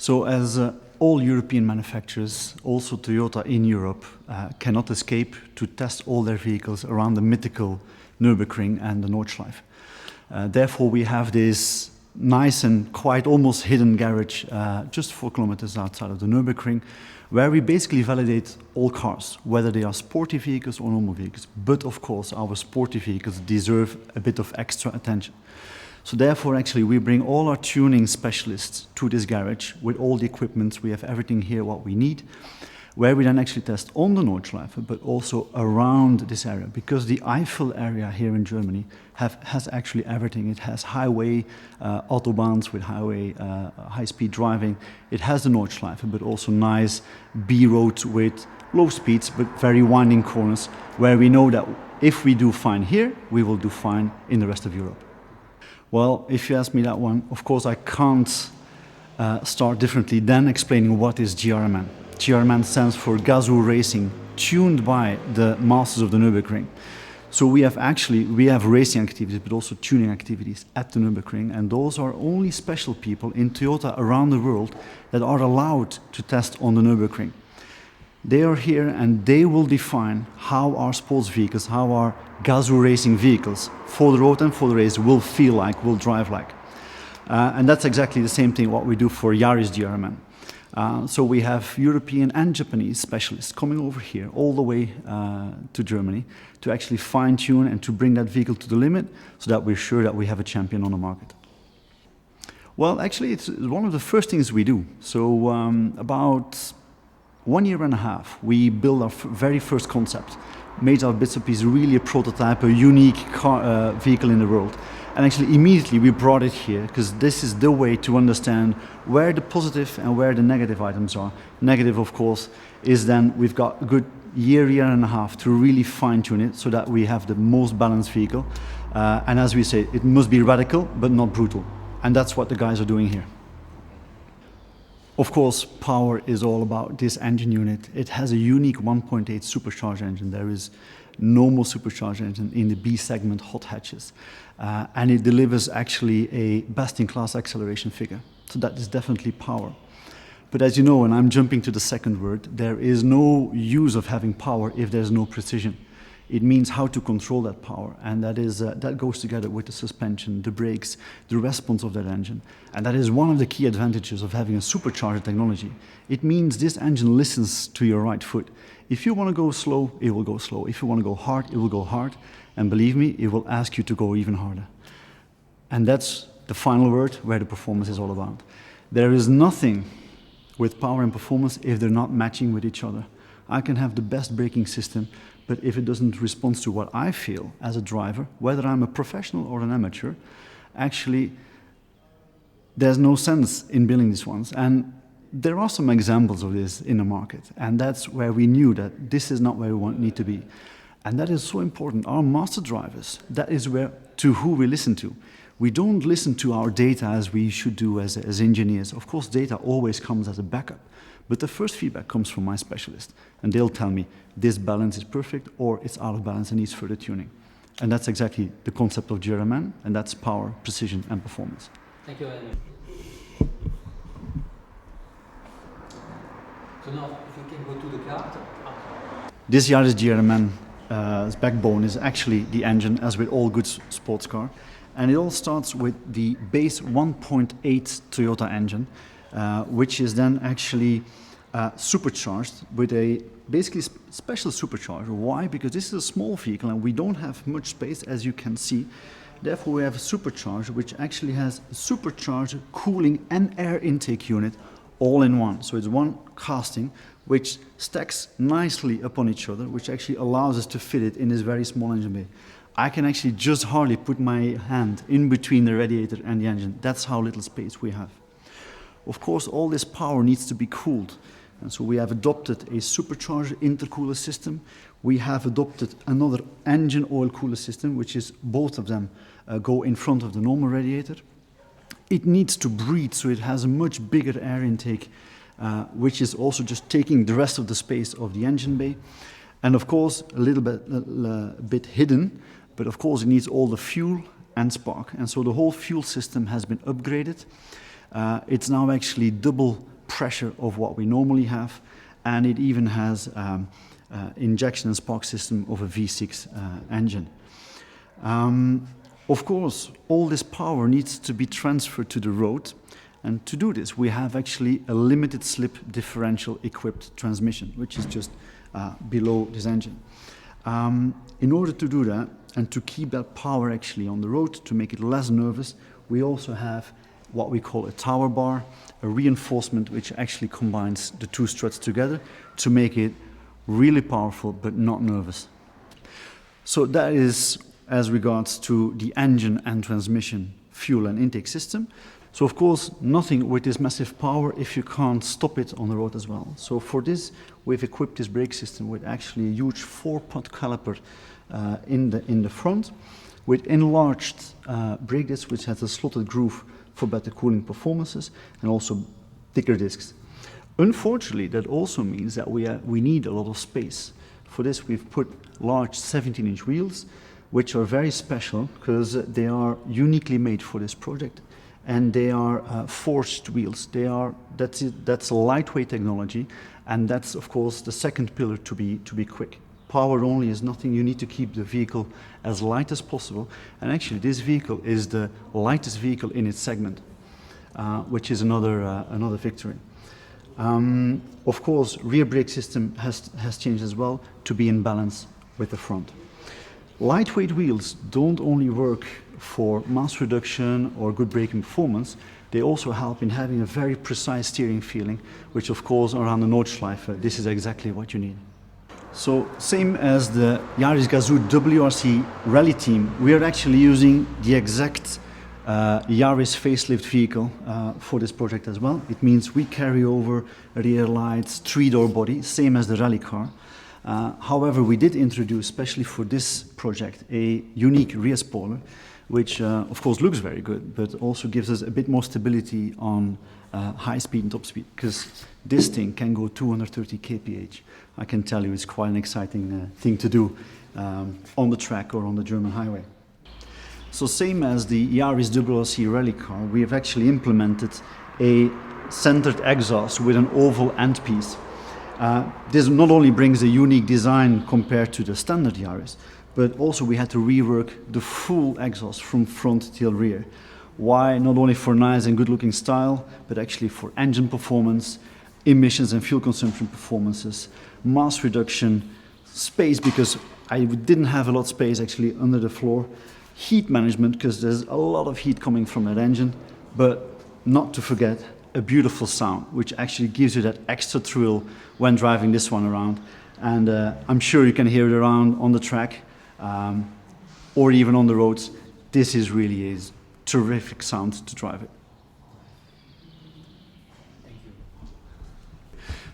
So as all European manufacturers, also Toyota in Europe, cannot escape to test all their vehicles around the mythical Nürburgring and the Nordschleife. Therefore, we have this nice and quite almost hidden garage just 4 kilometers outside of the Nürburgring, where we basically validate all cars, whether they are sporty vehicles or normal vehicles. But of course, our sporty vehicles deserve a bit of extra attention. So therefore, actually, we bring all our tuning specialists to this garage with all the equipment. We have everything here what we need, where we then actually test on the Nordschleife, but also around this area, because the Eifel area here in Germany has actually everything. It has highway autobahns with highway high-speed driving. It has the Nordschleife, but also nice B roads with low speeds, but very winding corners, where we know that if we do fine here, we will do fine in the rest of Europe. Well, if you ask me that one, of course I can't start differently than explaining what is GRMN. GRMN stands for Gazoo Racing, tuned by the masters of the Nürburgring. So we have racing activities, but also tuning activities at the Nürburgring, and those are only special people in Toyota around the world that are allowed to test on the Nürburgring. They are here and they will define how our sports vehicles, how our Gazoo racing vehicles for the road and for the race will feel like, will drive like. And that's exactly the same thing what we do for Yaris GRMN. So we have European and Japanese specialists coming over here all the way to Germany to actually fine-tune and to bring that vehicle to the limit so that we're sure that we have a champion on the market. Well, actually, it's one of the first things we do. So about 1.5 years, we built our very first concept, made our bits and pieces really a prototype, a unique car, vehicle in the world. And actually immediately we brought it here because this is the way to understand where the positive and where the negative items are. Negative, of course, is then we've got a good year and a half to really fine tune it so that we have the most balanced vehicle. And as we say, it must be radical, but not brutal. And that's what the guys are doing here. Of course, power is all about this engine unit. It has a unique 1.8 supercharged engine. There is no more supercharged engine in the B segment hot hatches. And it delivers actually a best-in-class acceleration figure. So that is definitely power. But as you know, and I'm jumping to the second word, there is no use of having power if there's no precision. It means how to control that power, and that goes together with the suspension, the brakes, the response of that engine. And that is one of the key advantages of having a supercharger technology. It means this engine listens to your right foot. If you want to go slow, it will go slow. If you want to go hard, it will go hard. And believe me, it will ask you to go even harder. And that's the final word where the performance is all about. There is nothing with power and performance if they're not matching with each other. I can have the best braking system, but if it doesn't respond to what I feel as a driver, whether I'm a professional or an amateur, actually there's no sense in building these ones. And there are some examples of this in the market, and that's where we knew that this is not where we need to be. And that is so important. Our master drivers, that is who we listen to. We don't listen to our data as we should do as engineers. Of course, data always comes as a backup. But the first feedback comes from my specialist, and they'll tell me this balance is perfect or it's out of balance and needs further tuning. And that's exactly the concept of GRMN, and that's power, precision, and performance. Thank you very much. So now, if you can go to the car. This Yaris GRMN's backbone is actually the engine, as with all good sports car. And it all starts with the base 1.8 Toyota engine, which is then actually supercharged with a basically special supercharger. Why? Because this is a small vehicle and we don't have much space, as you can see. Therefore, we have a supercharger which actually has a supercharger, cooling and air intake unit all in one. So it's one casting which stacks nicely upon each other, which actually allows us to fit it in this very small engine bay. I can actually just hardly put my hand in between the radiator and the engine. That's how little space we have. Of course, all this power needs to be cooled. And so we have adopted a supercharger intercooler system. We have adopted another engine oil cooler system, which is both of them go in front of the normal radiator. It needs to breathe, so it has a much bigger air intake, which is also just taking the rest of the space of the engine bay. And of course, a little bit hidden, but of course it needs all the fuel and spark. And so the whole fuel system has been upgraded. It's now actually double pressure of what we normally have, and it even has injection and spark system of a V6 engine. Of course, all this power needs to be transferred to the road, and to do this we have actually a limited slip differential equipped transmission, which is just below this engine. In order to do that and to keep that power actually on the road, to make it less nervous, we also have what we call a tower bar, a reinforcement which actually combines the two struts together to make it really powerful but not nervous. So that is as regards to the engine and transmission, fuel and intake system. So of course nothing with this massive power if you can't stop it on the road as well. So for this we've equipped this brake system with actually a huge 4-pot caliper in the front, with enlarged brake discs which has a slotted groove for better cooling performances, and also thicker discs. Unfortunately, that also means that we need a lot of space. For this we've put large 17-inch wheels, which are very special because they are uniquely made for this project, and they are forged wheels. That's a lightweight technology, and that's of course the second pillar to be quick. Power only is nothing. You need to keep the vehicle as light as possible, and actually this vehicle is the lightest vehicle in its segment, which is another victory. Of course, rear brake system has changed as well to be in balance with the front. Lightweight wheels don't only work for mass reduction or good braking performance, they also help in having a very precise steering feeling, which of course around the Nordschleife, this is exactly what you need. So same as the Yaris Gazoo WRC rally team, we are actually using the exact Yaris facelift vehicle for this project as well. It means we carry over rear lights, 3-door body, same as the rally car. However, we did introduce, especially for this project, a unique rear spoiler, which of course looks very good, but also gives us a bit more stability on high speed and top speed, because this thing can go 230 kph. I can tell you it's quite an exciting thing to do on the track or on the German highway. So same as the Yaris WRC rally car, we have actually implemented a centered exhaust with an oval end piece. This not only brings a unique design compared to the standard Yaris, but also we had to rework the full exhaust from front till rear. Why? Not only for nice and good looking style, but actually for engine performance, emissions and fuel consumption performances, mass reduction, space, because I didn't have a lot of space actually under the floor, heat management, because there's a lot of heat coming from that engine, but not to forget a beautiful sound, which actually gives you that extra thrill when driving this one around. And I'm sure you can hear it around on the track or even on the roads. This is really a terrific sound to drive it. Thank you.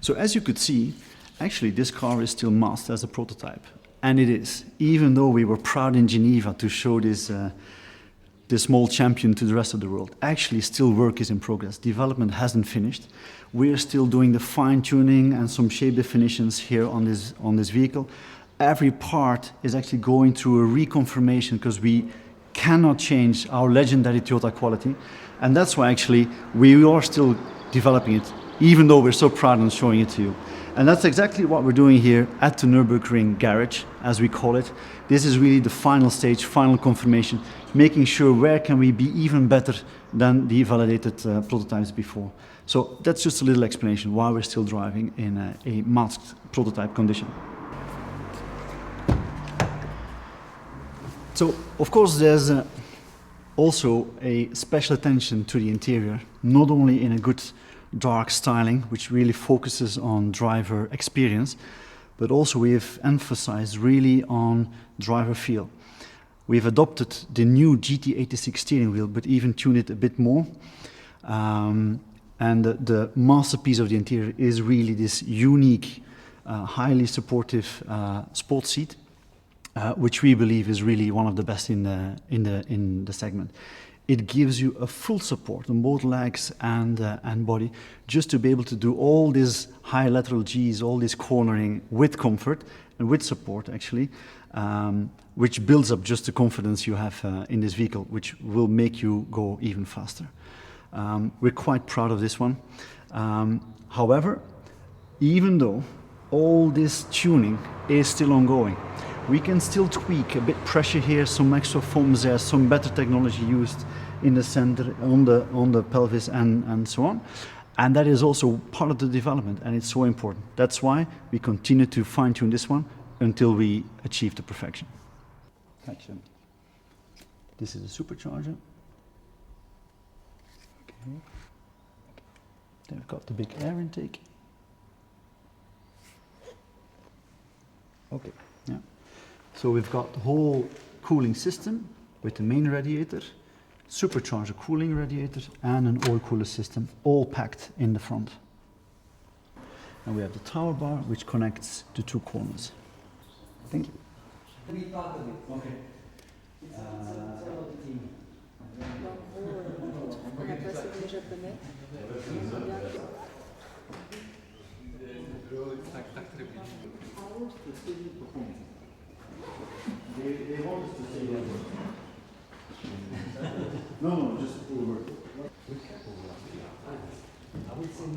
So as you could see, actually this car is still masked as a prototype. And it is, even though we were proud in Geneva to show this small champion to the rest of the world. Actually, still work is in progress. Development hasn't finished. We're still doing the fine-tuning and some shape definitions here on this vehicle. Every part is actually going through a reconfirmation because we cannot change our legendary Toyota quality. And that's why actually we are still developing it, even though we're so proud of showing it to you. And that's exactly what we're doing here at the Nürburgring garage, as we call it. This is really the final stage, final confirmation, making sure where can we be even better than the validated prototypes before. So that's just a little explanation why we're still driving in a masked prototype condition. So, of course, there's also a special attention to the interior, not only in a good dark styling, which really focuses on driver experience, but also we have emphasized really on driver feel. We've adopted the new GT86 steering wheel, but even tuned it a bit more. And the masterpiece of the interior is really this unique, highly supportive sports seat, which we believe is really one of the best in the segment. It gives you a full support on both legs and body, just to be able to do all these high lateral Gs, all this cornering with comfort and with support actually, which builds up just the confidence you have in this vehicle, which will make you go even faster. We're quite proud of this one. However, even though all this tuning is still ongoing, we can still tweak a bit pressure here, some extra foams there, some better technology used in the center, on the pelvis and so on. And that is also part of the development, and it's so important. That's why we continue to fine-tune this one until we achieve the perfection. Action. This is a supercharger. Okay. Then we've got the big air intake. Okay, yeah. So we've got the whole cooling system with the main radiator, supercharger cooling radiator, and an oil cooler system, all packed in the front. And we have the tower bar, which connects the two corners. Thank you. Okay. On a passé les japonais. They want us to say that. No, just over. I would say